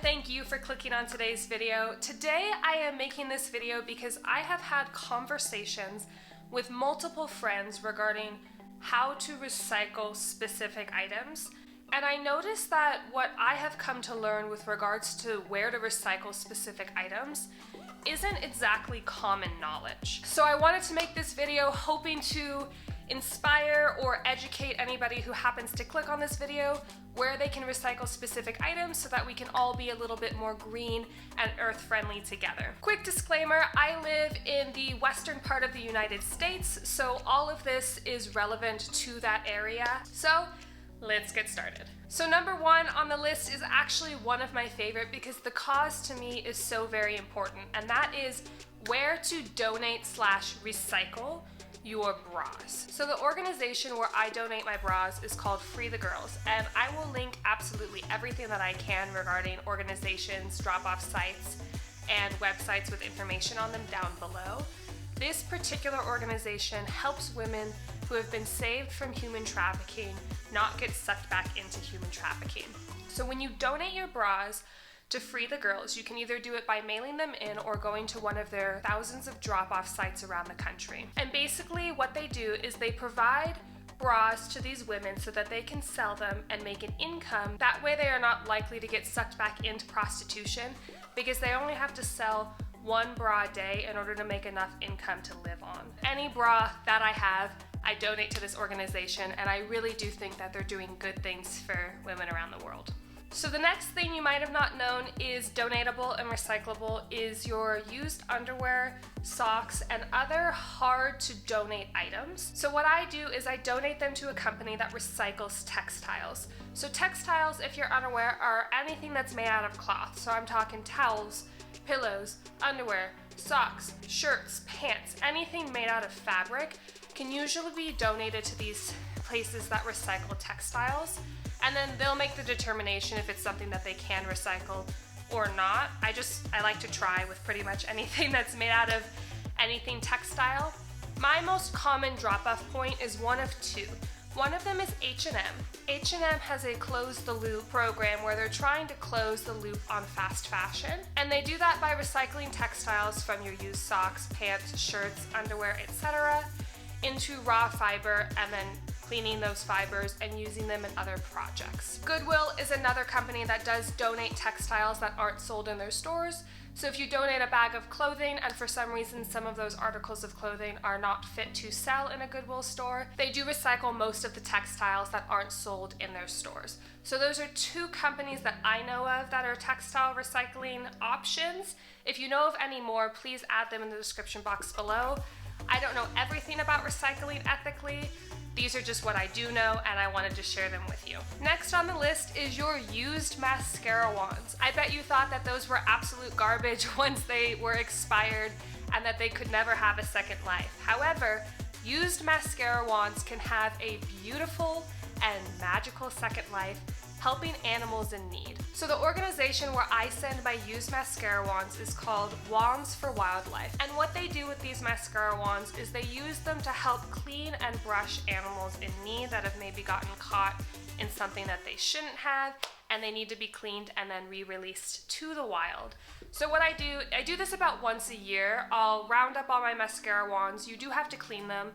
thank you for clicking on today's video. Today I am making this video because I have had conversations with multiple friends regarding how to recycle specific items. And I noticed that what I have come to learn with regards to where to recycle specific items isn't exactly common knowledge. So I wanted to make this video hoping to inspire or educate anybody who happens to click on this video where they can recycle specific items so that we can all be a little bit more green and earth friendly together. Quick disclaimer, I live in the western part of the United States, so all of this is relevant to that area. So let's get started. So number one on the list is actually one of my favorite because the cause to me is so very important, and that is where to donate/recycle your bras. So the organization where I donate my bras is called Free the Girls, and I will link absolutely everything that I can regarding organizations, drop-off sites, and websites with information on them down below. This particular organization helps women who have been saved from human trafficking not get sucked back into human trafficking. So when you donate your bras to Free the Girls, you can either do it by mailing them in or going to one of their thousands of drop-off sites around the country. And basically what they do is they provide bras to these women so that they can sell them and make an income. That way they are not likely to get sucked back into prostitution because they only have to sell one bra a day in order to make enough income to live on. Any bra that I have, I donate to this organization, and I really do think that they're doing good things for women around the world. So the next thing you might have not known is donatable and recyclable is your used underwear, socks, and other hard to donate items. So what I do is I donate them to a company that recycles textiles. So textiles, if you're unaware, are anything that's made out of cloth. So I'm talking towels, pillows, underwear, socks, shirts, pants, anything made out of fabric can usually be donated to these places that recycle textiles. And then they'll make the determination if it's something that they can recycle or not. I like to try with pretty much anything that's made out of anything textile. My most common drop-off point is one of two. One of them is H&M. H&M has a close the loop program where they're trying to close the loop on fast fashion. And they do that by recycling textiles from your used socks, pants, shirts, underwear, etc. into raw fiber and then cleaning those fibers and using them in other projects. Goodwill is another company that does donate textiles that aren't sold in their stores. So if you donate a bag of clothing and for some reason some of those articles of clothing are not fit to sell in a Goodwill store, they do recycle most of the textiles that aren't sold in their stores. So those are two companies that I know of that are textile recycling options. If you know of any more, please add them in the description box below. I don't know everything about recycling ethically. These are just what I do know, and I wanted to share them with you. Next on the list is your used mascara wands. I bet you thought that those were absolute garbage once they were expired and that they could never have a second life. However, used mascara wands can have a beautiful and magical second life, helping animals in need. So the organization where I send my used mascara wands is called Wands for Wildlife. And what they do with these mascara wands is they use them to help clean and brush animals in need that have maybe gotten caught in something that they shouldn't have, and they need to be cleaned and then re-released to the wild. So what I do this about once a year. I'll round up all my mascara wands. You do have to clean them.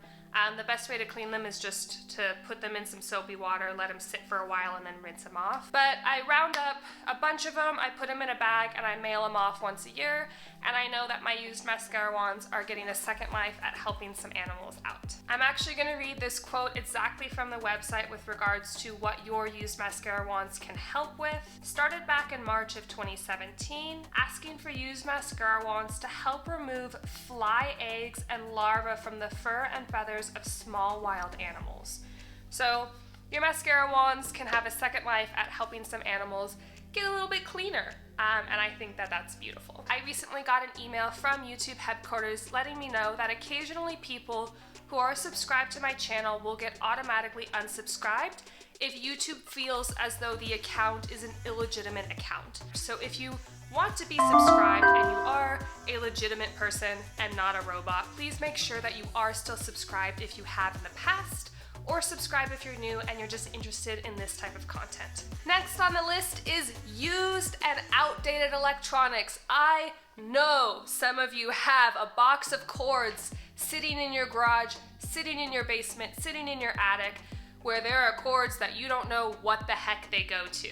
The best way to clean them is just to put them in some soapy water, let them sit for a while, and then rinse them off. But I round up a bunch of them, I put them in a bag, and I mail them off once a year, and I know that my used mascara wands are getting a second life at helping some animals out. I'm actually going to read this quote exactly from the website with regards to what your used mascara wands can help with. Started back in March of 2017, asking for used mascara wands to help remove fly eggs and larvae from the fur and feathers of small wild animals. So your mascara wands can have a second life at helping some animals get a little bit cleaner, and I think that that's beautiful. I recently got an email from YouTube headquarters letting me know that occasionally people who are subscribed to my channel will get automatically unsubscribed if YouTube feels as though the account is an illegitimate account. So if you want to be subscribed and you are a legitimate person and not a robot, please make sure that you are still subscribed if you have in the past, or subscribe if you're new and you're just interested in this type of content. Next on the list is used and outdated electronics. I know some of you have a box of cords sitting in your garage, sitting in your basement, sitting in your attic, where there are cords that you don't know what the heck they go to.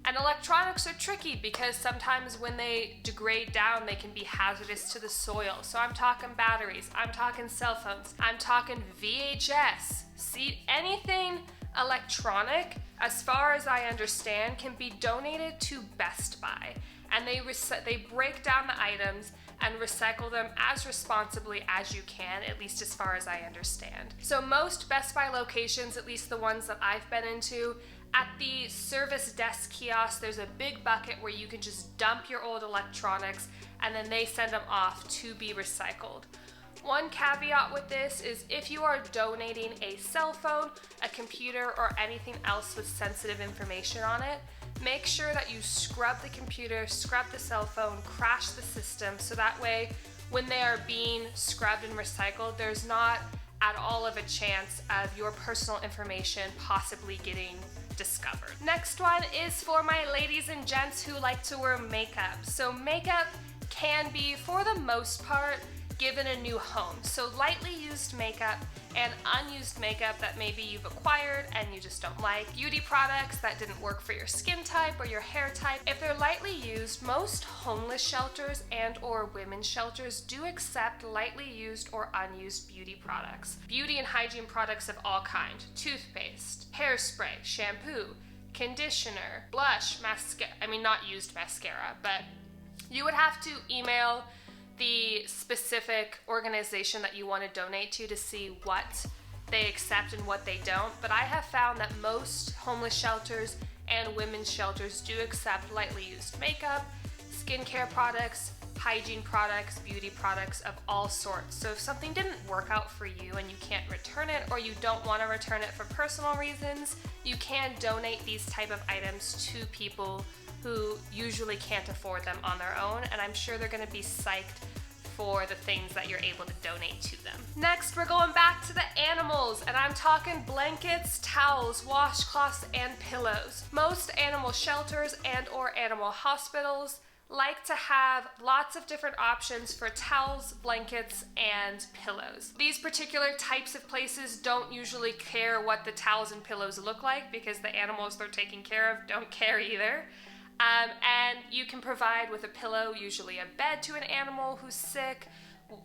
And electronics are tricky because sometimes when they degrade down, they can be hazardous to the soil. So I'm talking batteries, I'm talking cell phones, I'm talking VHS. See, anything electronic, as far as I understand, can be donated to Best Buy. And they break down the items and recycle them as responsibly as you can, at least as far as I understand. So most Best Buy locations, at least the ones that I've been into, at the service desk kiosk, there's a big bucket where you can just dump your old electronics and then they send them off to be recycled. One caveat with this is if you are donating a cell phone, a computer, or anything else with sensitive information on it, make sure that you scrub the computer, scrub the cell phone, crash the system, so that way when they are being scrubbed and recycled, there's not at all of a chance of your personal information possibly getting discovered. Next one is for my ladies and gents who like to wear makeup. So makeup can be, for the most part, given a new home. So lightly used makeup and unused makeup that maybe you've acquired and you just don't like. Beauty products that didn't work for your skin type or your hair type. If they're lightly used, most homeless shelters and or women's shelters do accept lightly used or unused beauty products. Beauty and hygiene products of all kinds. Toothpaste, hairspray, shampoo, conditioner, blush, mascara. I mean, not used mascara, but you would have to email the specific organization that you want to donate to see what they accept and what they don't. But I have found that most homeless shelters and women's shelters do accept lightly used makeup, skincare products, hygiene products, beauty products of all sorts. So if something didn't work out for you and you can't return it, or you don't want to return it for personal reasons, you can donate these type of items to people who usually can't afford them on their own, and I'm sure they're going to be psyched for the things that you're able to donate to them. Next, we're going back to the animals, and I'm talking blankets, towels, washcloths, and pillows. Most animal shelters and or animal hospitals like to have lots of different options for towels, blankets, and pillows. These particular types of places don't usually care what the towels and pillows look like because the animals they're taking care of don't care either. And you can provide with a pillow, usually a bed to an animal who's sick,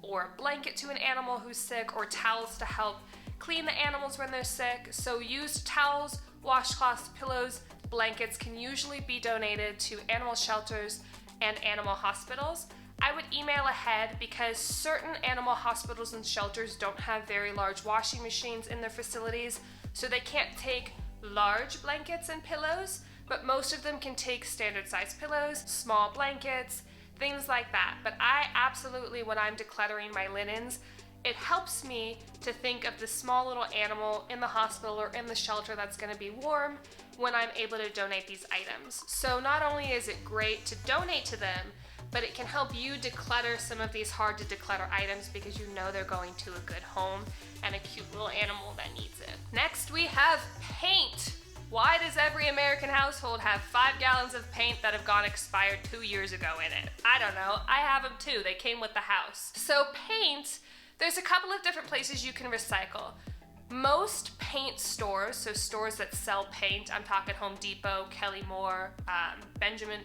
or a blanket to an animal who's sick, or towels to help clean the animals when they're sick. So used towels, washcloths, pillows, blankets can usually be donated to animal shelters and animal hospitals. I would email ahead because certain animal hospitals and shelters don't have very large washing machines in their facilities, so they can't take large blankets and pillows, but most of them can take standard size pillows, small blankets, things like that. But I absolutely, when I'm decluttering my linens, it helps me to think of the small little animal in the hospital or in the shelter that's going to be warm when I'm able to donate these items. So not only is it great to donate to them, but it can help you declutter some of these hard to declutter items because you know they're going to a good home and a cute little animal that needs it. Next, we have paint. Why does every American household have 5 gallons of paint that have gone expired 2 years ago in it? I don't know. I have them too. They came with the house. So paint, there's a couple of different places you can recycle. Most paint stores, so stores that sell paint, I'm talking Home Depot, Kelly Moore, Benjamin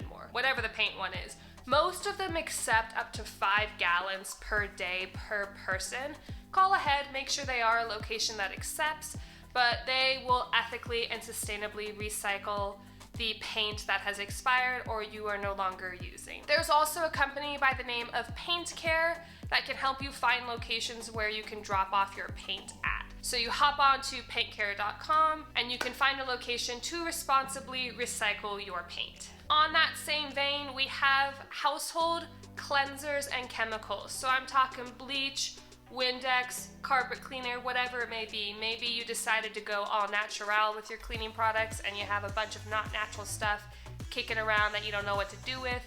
Moore, whatever the paint one is. Most of them accept up to 5 gallons per day per person. Call ahead, make sure they are a location that accepts, but they will ethically and sustainably recycle the paint that has expired or you are no longer using. There's also a company by the name of Paint Care that can help you find locations where you can drop off your paint at. So you hop on to paintcare.com and you can find a location to responsibly recycle your paint. On that same vein, we have household cleansers and chemicals. So I'm talking bleach, Windex, carpet cleaner, whatever it may be. Maybe you decided to go all natural with your cleaning products and you have a bunch of not natural stuff kicking around that you don't know what to do with.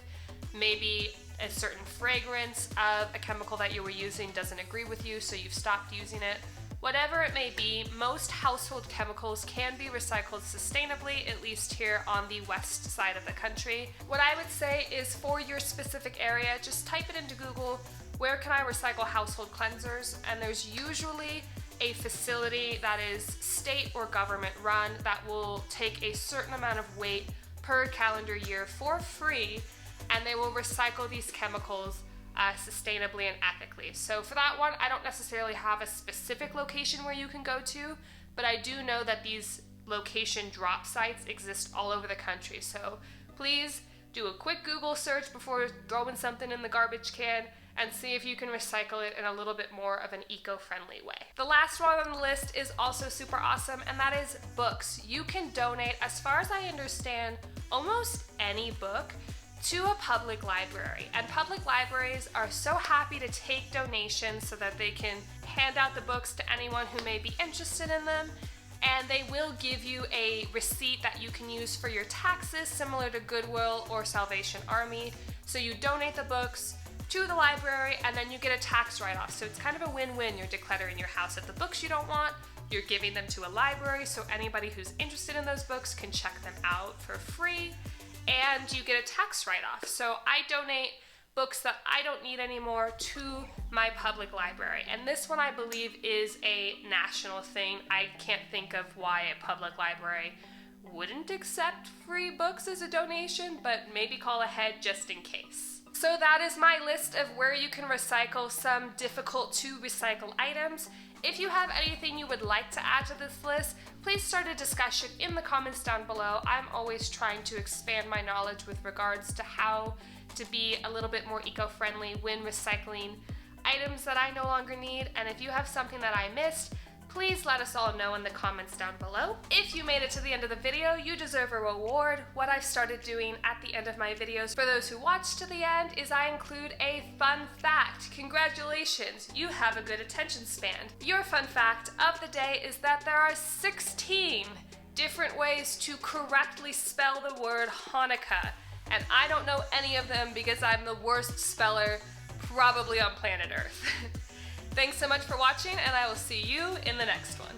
Maybe a certain fragrance of a chemical that you were using doesn't agree with you, so you've stopped using it. Whatever it may be, most household chemicals can be recycled sustainably, at least here on the west side of the country. What I would say is, for your specific area, just type it into Google, where can I recycle household cleansers? And there's usually a facility that is state or government run that will take a certain amount of weight per calendar year for free, and they will recycle these chemicals sustainably and ethically. So for that one, I don't necessarily have a specific location where you can go to, but I do know that these location drop sites exist all over the country. So please do a quick Google search before throwing something in the garbage can and see if you can recycle it in a little bit more of an eco-friendly way. The last one on the list is also super awesome, and that is books. You can donate, as far as I understand, almost any book to a public library. And public libraries are so happy to take donations so that they can hand out the books to anyone who may be interested in them. And they will give you a receipt that you can use for your taxes, similar to Goodwill or Salvation Army. So you donate the books to the library, and then you get a tax write-off. So it's kind of a win-win. You're decluttering your house of the books you don't want, you're giving them to a library so anybody who's interested in those books can check them out for free, and you get a tax write-off. So I donate books that I don't need anymore to my public library. And this one, I believe, is a national thing. I can't think of why a public library wouldn't accept free books as a donation, but maybe call ahead just in case. So that is my list of where you can recycle some difficult to recycle items. If you have anything you would like to add to this list, please start a discussion in the comments down below. I'm always trying to expand my knowledge with regards to how to be a little bit more eco-friendly when recycling items that I no longer need. And if you have something that I missed, please let us all know in the comments down below. If you made it to the end of the video, you deserve a reward. What I've started doing at the end of my videos for those who watch to the end is I include a fun fact. Congratulations, you have a good attention span. Your fun fact of the day is that there are 16 different ways to correctly spell the word Hanukkah. And I don't know any of them because I'm the worst speller probably on planet Earth. Thanks so much for watching, and I will see you in the next one.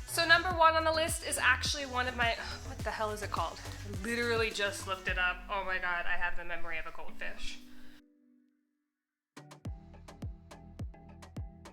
So number 1 on the list is actually one of my, what the hell is it called? I literally just looked it up. Oh my god, I have the memory of a goldfish.